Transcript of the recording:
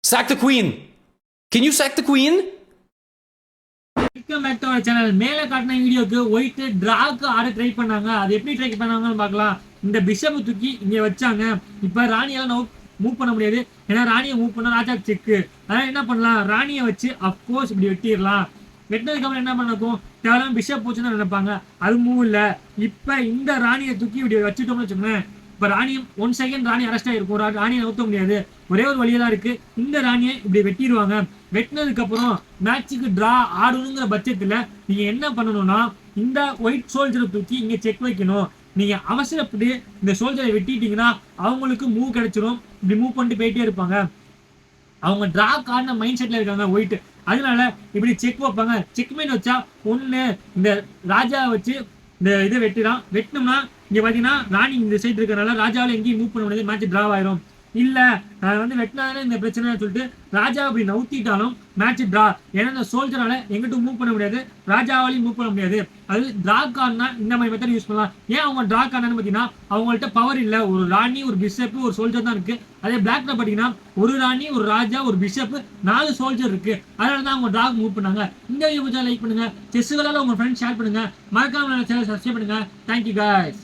Sack the queen. Can you sack the queen? Welcome back to our channel. மேலே காட்டின வீடியோக்கு white track ஆட try பண்ணாங்க. அது எப்படி ட்ரை பண்ணாங்கன்னு பார்க்கலாம். இந்த பிஷப் தூக்கி இங்கே வச்சாங்க. இப்போ ராணியெல்லாம் மூவ் பண்ண முடியாது. ஏன்னா ராணியை மூவ் பண்ண ராஜா செக்கு. அதனால் என்ன பண்ணலாம், ராணியை வச்சு அஃப்கோர்ஸ் இப்படி வெட்டிடலாம். வெட்டினதுக்கப்புறம் என்ன பண்ணக்கும், தேவையான பிஷப் போச்சுன்னு நினைப்பாங்க. அது மூவ் இல்லை. இப்போ இந்த ராணியை தூக்கி இப்படி வச்சுட்டோம்னு வச்சுக்கோங்க. இப்போ ராணியும் 1 செகண்ட் ராணி அரெஸ்ட் ஆகிருக்கும். ராணியை நவுத்த முடியாது. ஒரே ஒரு வழியெல்லாம் இருக்கு. இந்த ராணியை இப்படி வெட்டிடுவாங்க. வெட்டினதுக்கு அப்புறம் மேட்சுக்கு டிரா ஆடணுங்கிற பட்சத்தில் நீங்க என்ன பண்ணணும்னா, இந்த ஒயிட் சோல்ஜரை தூக்கி இங்க செக் வைக்கணும். நீங்க அவசரப்பட்டு இந்த சோல்ஜரை வெட்டிட்டீங்கன்னா அவங்களுக்கு மூவ் கிடைச்சிரும். இப்படி மூவ் பண்ணிட்டு போயிட்டே இருப்பாங்க. அவங்க டிரா கார்டுன மைண்ட் செட்ல இருக்காங்க ஒயிட். அதனால இப்படி செக் வைப்பாங்க. செக்மேட் வச்சா ஒண்ணு இந்த ராஜா வச்சு இந்த இதை வெட்டிடான். வெட்டினோம்னா இங்க பாத்தீங்கன்னா ராணி இந்த சைடு இருக்கிறனால ராஜாவில் எங்கேயும் மூவ் பண்ண முடியாது. மேட்ச் டிரா ஆயிரும். இல்ல வெட்டினாலே இந்த பிரச்சனை சொல்லிட்டு ராஜா அப்படி நவுத்திட்டாலும் மேட்ச் டிரா. ஏன்னா இந்த சோல்ஜரால எங்கிட்டும் மூவ் பண்ண முடியாது, ராஜாவாலையும் மூவ் பண்ண முடியாது. அது டிரா கார்டுனா இந்த மாதிரி மெத்தட் யூஸ் பண்ணலாம். ஏன் அவங்க டிரா கார்டுன்னு பார்த்தீங்கன்னா அவங்கள்ட்ட பவர் இல்லை. ஒரு ராணி, ஒரு பிஷப், ஒரு சோல்ஜர் தான் இருக்கு. அதே பிளாக்ல பார்த்தீங்கன்னா ஒரு ராணி, ஒரு ராஜா, ஒரு பிஷப், 4 சோல்ஜர் இருக்கு. அதனால தான் அவங்க டிரா மூவ் பண்ணாங்க. இந்த வீடியோ லைக் பண்ணுங்க. செஸ்ஸுகளால உங்க ஃப்ரெண்ட்ஸ் ஷேர் பண்ணுங்க. மறக்காம சேனல் சப்ஸ்கிரைப் பண்ணுங்க. Thank you guys.